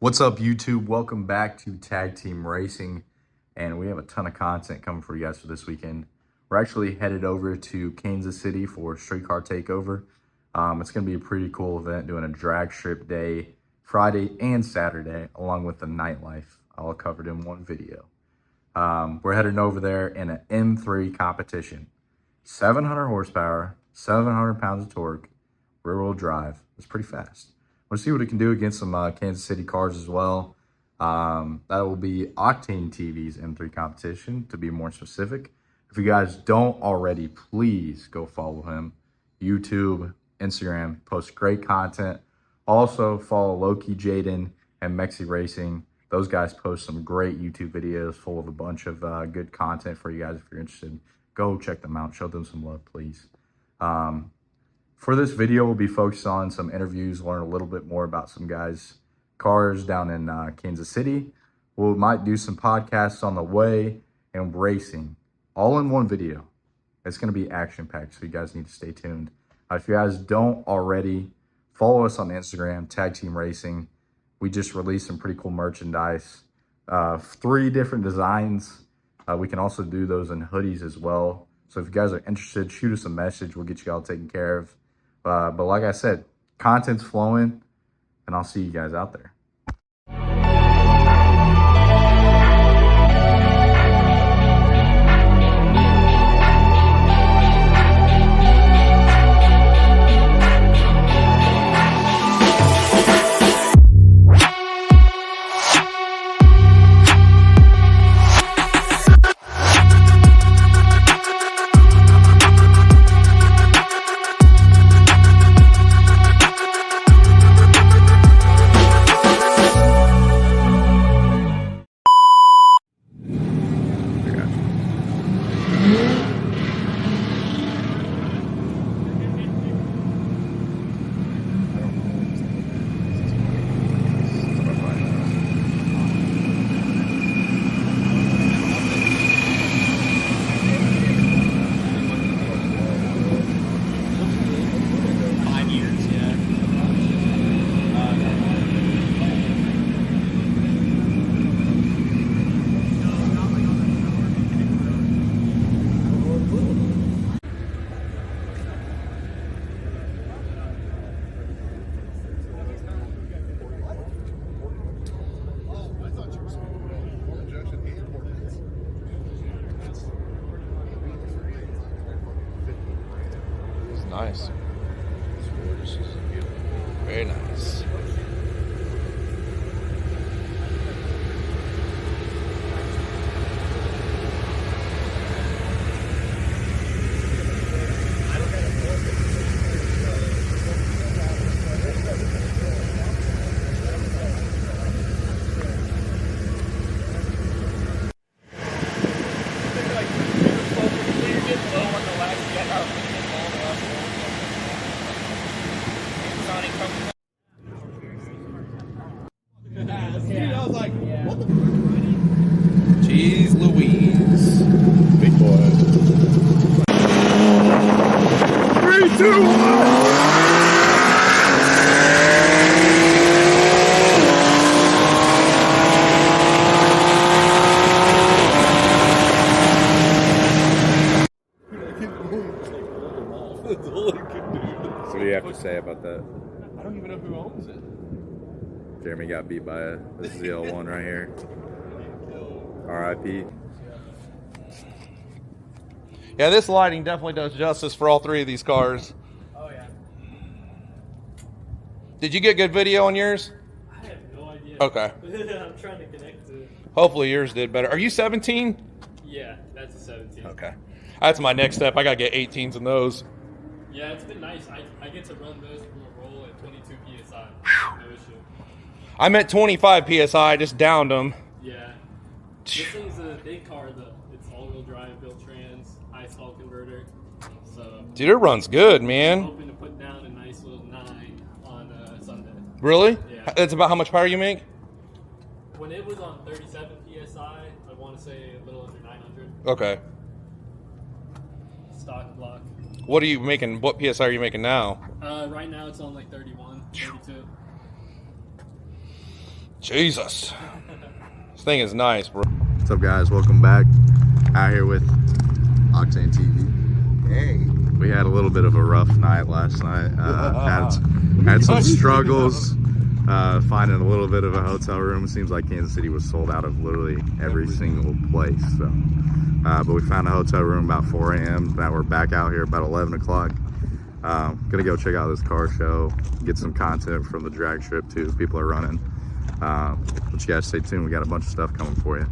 What's up, YouTube? Welcome back to Tag Team Racing, and we have a ton of content coming for you guys for this weekend. We're actually headed over to Kansas City for Streetcar Takeover. It's going to be a pretty cool event, doing a drag strip day, Friday and Saturday, along with the nightlife, all covered in one video. We're heading over there in an M3 competition. 700 horsepower, 700 pounds of torque, rear-wheel drive. It's pretty fast. We'll see what it can do against some Kansas City cars as well. That will be Octane TV's M3 competition, to be more specific. If you guys don't already, please go follow him. YouTube, Instagram, post great content. Also, follow Loki Jaden and Mexi Racing. Those guys post some great YouTube videos full of a bunch of good content for you guys. If you're interested, go check them out. Show them some love, please. For this video, we'll be focused on some interviews, learn a little bit more about some guys' cars down in Kansas City. We might do some podcasts on the way and racing, all in one video. It's going to be action-packed, so you guys need to stay tuned. If you guys don't already, follow us on Instagram, Tag Team Racing. We just released some pretty cool merchandise, 3 different designs. We can also do those in hoodies as well. So if you guys are interested, shoot us a message. We'll get you all taken care of. But like I said, content's flowing, and I'll see you guys out there. Nice. Very nice. I was like, what the Jeez Louise. Big boy. 3, 2, 1. That's all I can do. So what do you have to say about that? I don't even know who owns it. Jeremy got beat by a ZL1 right here. RIP. Yeah, this lighting definitely does justice for all 3 of these cars. Oh, yeah. Did you get good video on yours? I have no idea. Okay. I'm trying to connect to it. Hopefully yours did better. Are you 17? Yeah, that's a 17. Okay. That's my next step. I got to get 18s in those. Yeah, it's been nice. I get to run those from a roll at 22 PSI. No issue. I'm at 25 PSI. I just downed them. Yeah. This thing's a big car, though. It's all-wheel drive, built trans, high stall converter. So, Dude, it runs good, I'm man. hoping to put down a nice little 9 on Sunday. Really? Yeah. That's about how much power you make? When it was on 37 PSI, I want to say a little under 900. Okay. Stock block. What are you making? What PSI are you making now? Right now it's on like 31, 32. Jesus. This thing is nice, bro. What's up, guys? Welcome back. Out here with Octane TV. Hey. We had a little bit of a rough night last night. Had some struggles finding a little bit of a hotel room. It seems like Kansas City was sold out of literally every single place. So, but we found a hotel room about 4 a.m. Now we're back out here about 11 o'clock. Gonna go check out this car show, get some content from the drag strip too. People are running. But you guys stay tuned. We got a bunch of stuff coming for you.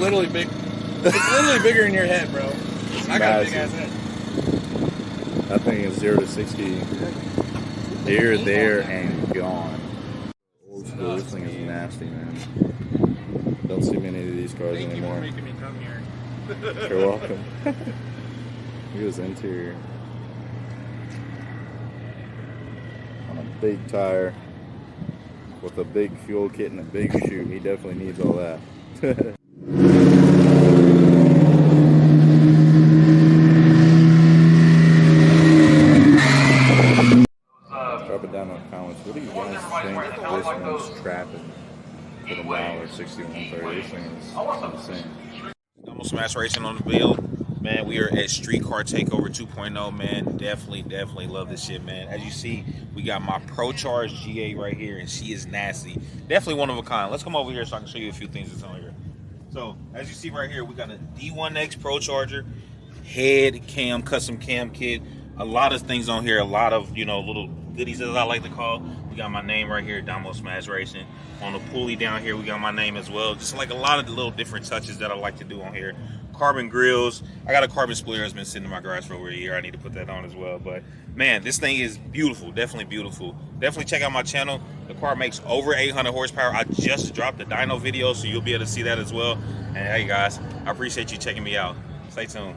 literally big. It's literally bigger in your head, bro. I got a big ass head. That thing is 0 to 60 here, there, and gone. Old school. This thing is nasty, man. Don't see many of these cars anymore. Thank you for making me come here. You're welcome. Look at this interior. On a big tire with a big fuel kit and a big chute. He definitely needs all that. Drop it down in the comments. What do you guys think this one's trapping for the mile or 6130? This thing is insane. Almost Smash Racing on the build. Man, we are at Streetcar Takeover 2.0, man. Definitely love this shit, man. As you see, we got my Pro Charge GA right here, and she is nasty. Definitely one of a kind. Let's come over here so I can show you a few things that's on here. So, as you see right here, we got a D1X Pro Charger, head cam, custom cam kit. A lot of things on here, a lot of, you know, little goodies as I like to call. We got my name right here, Damo Smash Racing. On the pulley down here, we got my name as well. Just like a lot of the little different touches that I like to do on here. Carbon grills. I got a carbon splitter that's been sitting in my garage for over a year. I need to put that on as well. But man, this thing is beautiful. Definitely beautiful. Definitely check out my channel. The car makes over 800 horsepower. I just dropped the dyno video, so you'll be able to see that as well. And hey guys, I appreciate you checking me out. Stay tuned.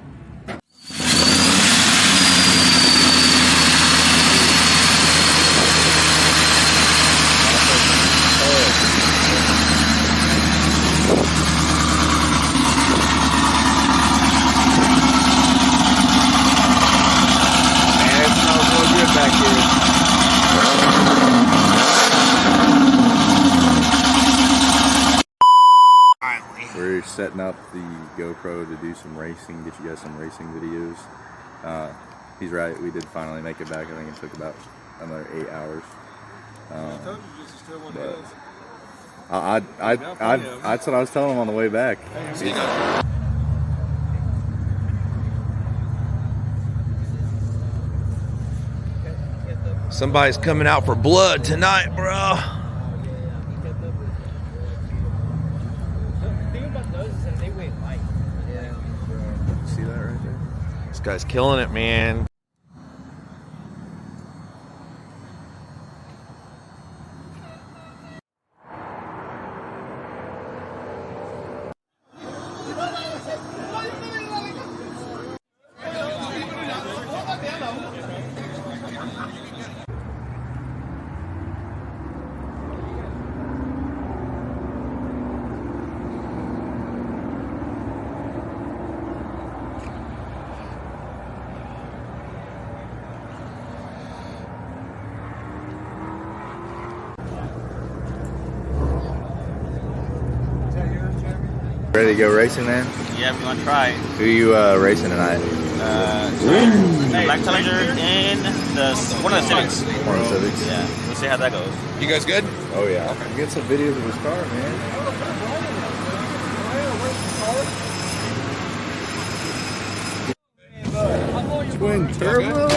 We're setting up the GoPro to do some racing, get you guys some racing videos. He's right, we did finally make it back. I think it took about another 8 hours. That's what I was telling him on the way back. Somebody's coming out for blood tonight, bro. See that right there? This guy's killing it, man. Ready to go racing, man? Yeah, we want to try. Who you racing tonight? Black Challenger and one of the Civics. One of the Civics? Yeah, we'll see how that goes. You guys good? Oh yeah. Okay. Get some videos of his car, man. Twin turbo?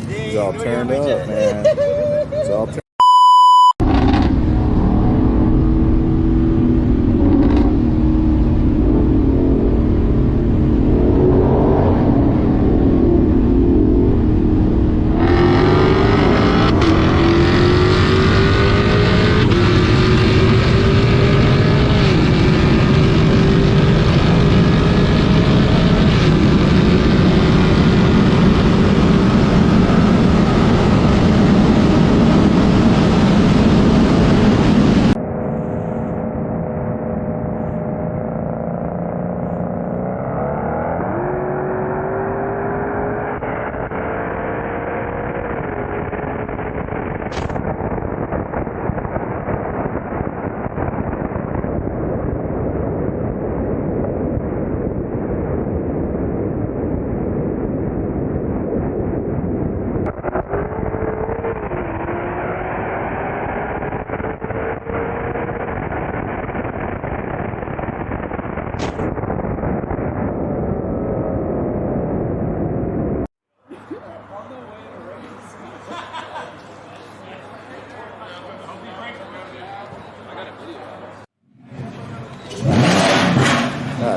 He's all turned up, man. He's all turned.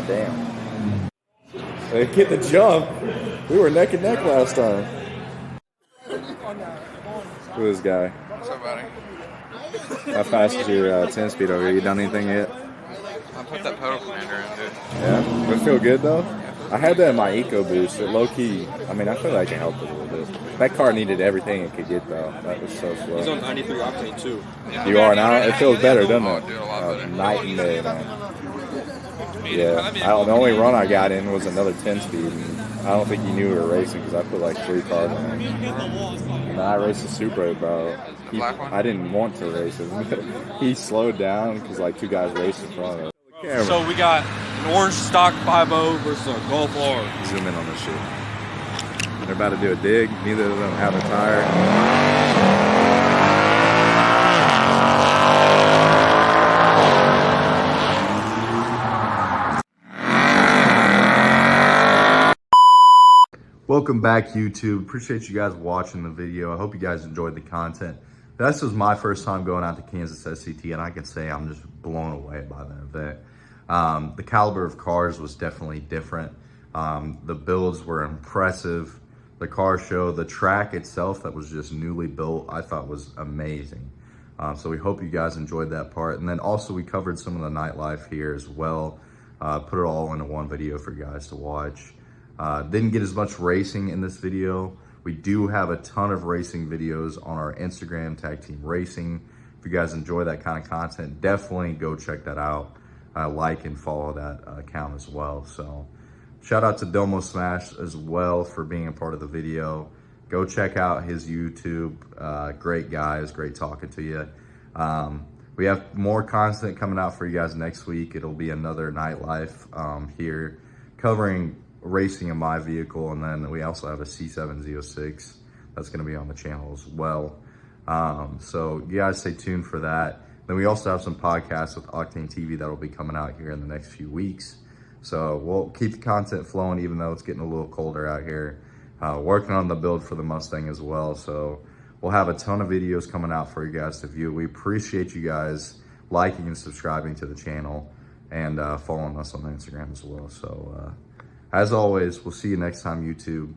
God damn. They get the jump. We were neck and neck last time. Who is this guy? What's up, buddy? How fast is your 10 speed over here? You done anything yet? I put that pedal commander in, dude. Yeah? Does it feel good though? I had that in my EcoBoost. It low key, I mean, I feel like it helped it a little bit. That car needed everything it could get though. That was so slow. He's on 93 octane too. Yeah. You are now? It feels better, doesn't Oh, it? dude, a lot better. Night and day, man. Yeah. The only run I got in was another 10 speed. And I don't think you knew we were racing because I put like 3 cars in it. And I raced the Supra, bro. black one? I didn't want to race it. He slowed down because like 2 guys raced in front of us. So we got an orange stock 5.0 versus a Golf R. Zoom in on this shit. They're about to do a dig. Neither of them have a tire. Welcome back, YouTube. Appreciate you guys watching the video. I hope you guys enjoyed the content. This was my first time going out to Kansas SCT, and I can say I'm just blown away by the event. The caliber of cars was definitely different. The builds were impressive. The car show, the track itself that was just newly built, I thought was amazing. So we hope you guys enjoyed that part. And then also we covered some of the nightlife here as well. Put it all into one video for you guys to watch. Didn't get as much racing in this video. We do have a ton of racing videos on our Instagram, Tag Team Racing. If you guys enjoy that kind of content, definitely go check that out. Like and follow that account as well. So shout out to Domo Smash as well for being a part of the video. Go check out his YouTube. Great guys, great talking to you. We have more content coming out for you guys next week. It'll be another nightlife here covering racing in my vehicle, and then we also have a C7 Z06 that's going to be on the channel as well. So you guys stay tuned for that. Then we also have some podcasts with Octane TV that will be coming out here in the next few weeks. So we'll keep the content flowing even though it's getting a little colder out here. Working on the build for the Mustang as well. So we'll have a ton of videos coming out for you guys to view. We appreciate you guys liking and subscribing to the channel and following us on Instagram as well. So as always, we'll see you next time, YouTube.